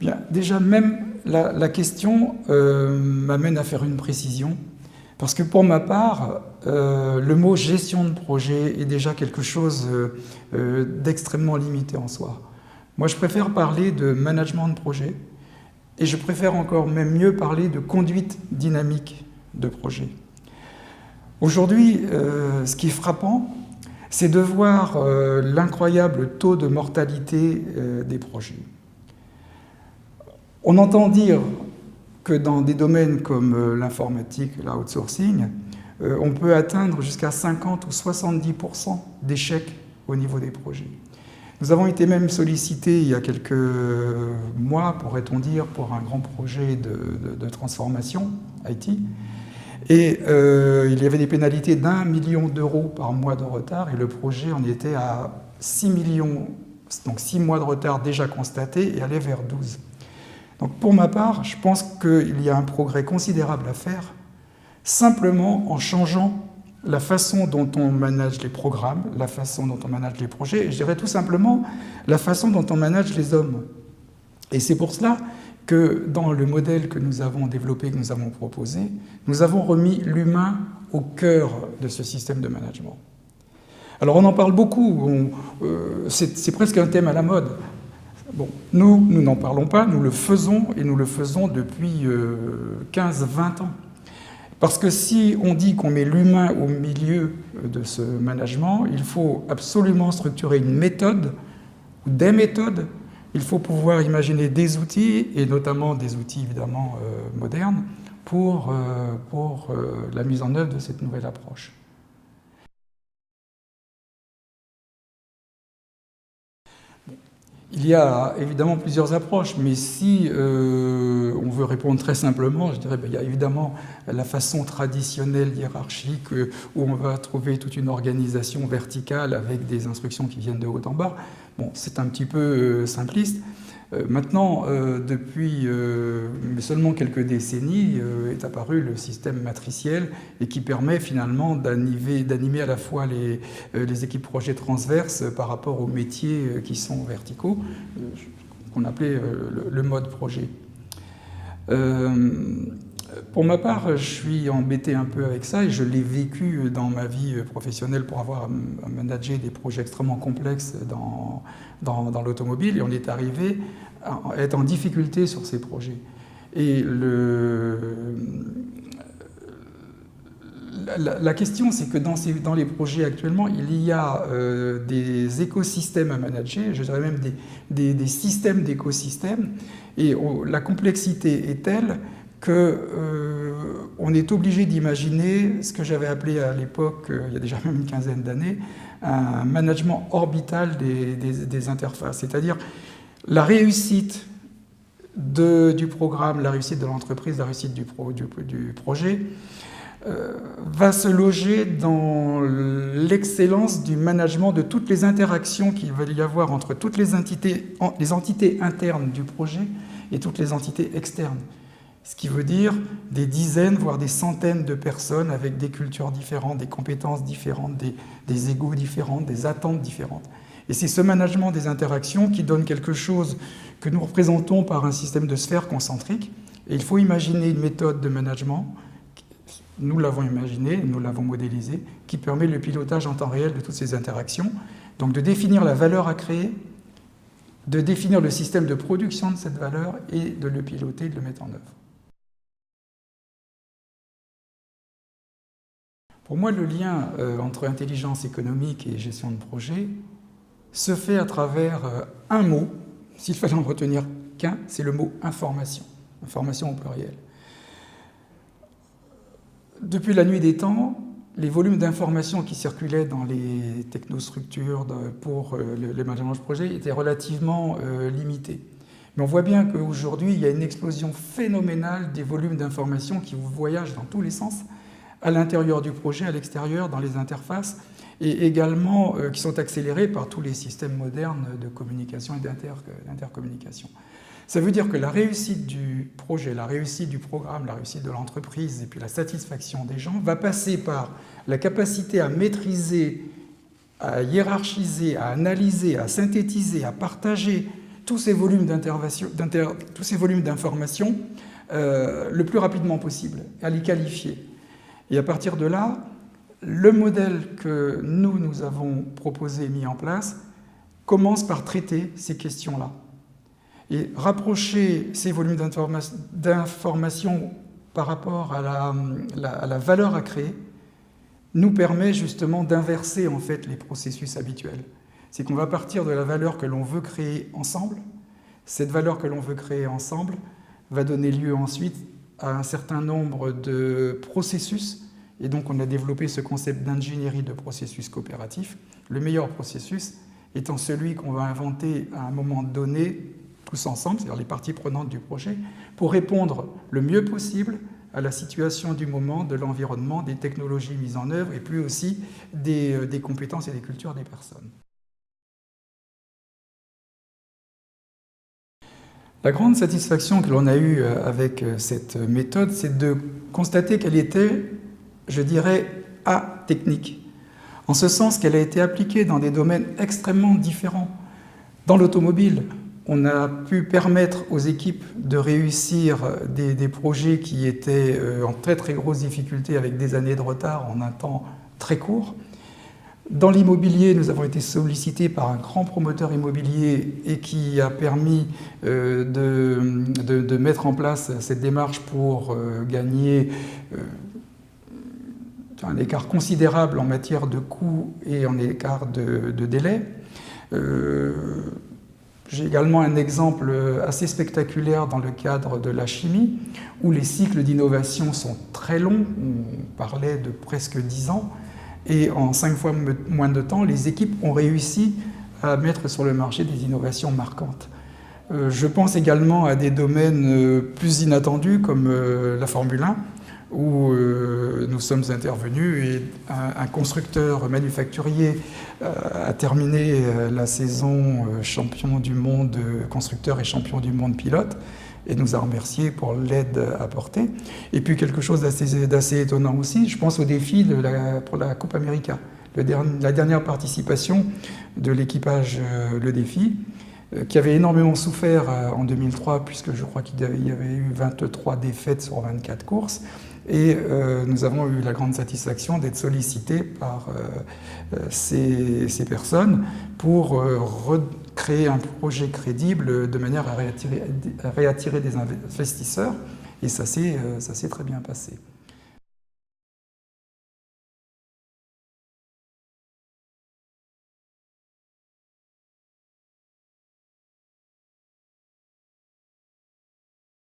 Bien, déjà, même la question m'amène à faire une précision, parce que pour ma part, le mot gestion de projet est déjà quelque chose d'extrêmement limité en soi. Moi, je préfère parler de management de projet, et je préfère encore même mieux parler de conduite dynamique de projet. Aujourd'hui, ce qui est frappant, c'est de voir l'incroyable taux de mortalité des projets. On entend dire que dans des domaines comme l'informatique, l'outsourcing, on peut atteindre jusqu'à 50 ou 70% d'échecs au niveau des projets. Nous avons été même sollicités il y a quelques mois, pourrait-on dire, pour un grand projet de transformation IT. Et il y avait des pénalités d'1 million d'euros par mois de retard, et le projet en était à 6 millions, donc 6 mois de retard déjà constatés, et allait vers 12. Donc pour ma part, je pense qu'il y a un progrès considérable à faire, simplement en changeant la façon dont on manage les programmes, la façon dont on manage les projets, et je dirais tout simplement la façon dont on manage les hommes. Et c'est pour cela que dans le modèle que nous avons développé, que nous avons proposé, nous avons remis l'humain au cœur de ce système de management. Alors on en parle beaucoup, c'est presque un thème à la mode. Bon, nous n'en parlons pas, nous le faisons, et nous le faisons depuis 15-20 ans. Parce que si on dit qu'on met l'humain au milieu de ce management, il faut absolument structurer une méthode, ou des méthodes. Il faut pouvoir imaginer des outils, et notamment des outils évidemment modernes, pour la mise en œuvre de cette nouvelle approche. Il y a évidemment plusieurs approches, mais si on veut répondre très simplement, je dirais qu'il y a évidemment la façon traditionnelle hiérarchique où on va trouver toute une organisation verticale avec des instructions qui viennent de haut en bas. Bon, c'est un petit peu simpliste. Maintenant, depuis seulement quelques décennies, est apparu le système matriciel et qui permet finalement d'animer à la fois les équipes projets transverses par rapport aux métiers qui sont verticaux, qu'on appelait le mode projet. Pour ma part, je suis embêté un peu avec ça et je l'ai vécu dans ma vie professionnelle pour avoir managé des projets extrêmement complexes dans l'automobile, et on est arrivé à être en difficulté sur ces projets. Et la question, c'est que dans les projets actuellement, il y a des écosystèmes à manager, je dirais même des systèmes d'écosystèmes, et la complexité est telle qu'on est obligé d'imaginer ce que j'avais appelé à l'époque, il y a déjà même une quinzaine d'années, un management orbital des interfaces, c'est-à-dire la réussite du programme, la réussite de l'entreprise, la réussite du projet va se loger dans l'excellence du management de toutes les interactions qu'il va y avoir entre toutes les entités internes du projet et toutes les entités externes. Ce qui veut dire des dizaines, voire des centaines de personnes avec des cultures différentes, des compétences différentes, des égos différents, des attentes différentes. Et c'est ce management des interactions qui donne quelque chose que nous représentons par un système de sphères concentriques. Et il faut imaginer une méthode de management, nous l'avons imaginé, nous l'avons modélisé, qui permet le pilotage en temps réel de toutes ces interactions. Donc de définir la valeur à créer, de définir le système de production de cette valeur et de le piloter, de le mettre en œuvre. Pour moi, le lien entre intelligence économique et gestion de projet se fait à travers un mot, s'il fallait en retenir qu'un, c'est le mot information, information au pluriel. Depuis la nuit des temps, les volumes d'informations qui circulaient dans les technostructures pour le management de projet étaient relativement limités. Mais on voit bien qu'aujourd'hui, il y a une explosion phénoménale des volumes d'informations qui voyagent dans tous les sens, à l'intérieur du projet, à l'extérieur, dans les interfaces, et également qui sont accélérés par tous les systèmes modernes de communication et d'intercommunication. Ça veut dire que la réussite du projet, la réussite du programme, la réussite de l'entreprise et puis la satisfaction des gens va passer par la capacité à maîtriser, à hiérarchiser, à analyser, à synthétiser, à partager tous ces volumes d'informations le plus rapidement possible, à les qualifier. Et à partir de là, le modèle que nous avons proposé et mis en place commence par traiter ces questions-là. Et rapprocher ces volumes d'informations par rapport à la valeur à créer nous permet justement d'inverser en fait les processus habituels. C'est qu'on va partir de la valeur que l'on veut créer ensemble. Cette valeur que l'on veut créer ensemble va donner lieu ensuite à un certain nombre de processus. Et donc on a développé ce concept d'ingénierie de processus coopératif. Le meilleur processus étant celui qu'on va inventer à un moment donné, tous ensemble, c'est-à-dire les parties prenantes du projet, pour répondre le mieux possible à la situation du moment, de l'environnement, des technologies mises en œuvre et puis aussi des compétences et des cultures des personnes. La grande satisfaction que l'on a eue avec cette méthode, c'est de constater qu'elle était, je dirais, atechnique, en ce sens qu'elle a été appliquée dans des domaines extrêmement différents. Dans l'automobile, on a pu permettre aux équipes de réussir des projets qui étaient en très très grosse difficulté avec des années de retard en un temps très court. Dans l'immobilier, nous avons été sollicités par un grand promoteur immobilier et qui a permis de mettre en place cette démarche pour gagner un écart considérable en matière de coûts et en écart de délai. J'ai également un exemple assez spectaculaire dans le cadre de la chimie, où les cycles d'innovation sont très longs, on parlait de presque 10 ans, et en 5 fois moins de temps, les équipes ont réussi à mettre sur le marché des innovations marquantes. Je pense également à des domaines plus inattendus comme la Formule 1, où nous sommes intervenus et un constructeur manufacturier a terminé la saison champion du monde constructeur et champion du monde pilote et nous a remerciés pour l'aide apportée. Et puis quelque chose d'assez étonnant aussi, je pense au défi pour la Coupe América, la dernière participation de l'équipage Le Défi, qui avait énormément souffert en 2003, puisque je crois qu'il y avait eu 23 défaites sur 24 courses. Et nous avons eu la grande satisfaction d'être sollicités par ces personnes pour recréer un projet crédible de manière à réattirer des investisseurs. Et ça s'est très bien passé.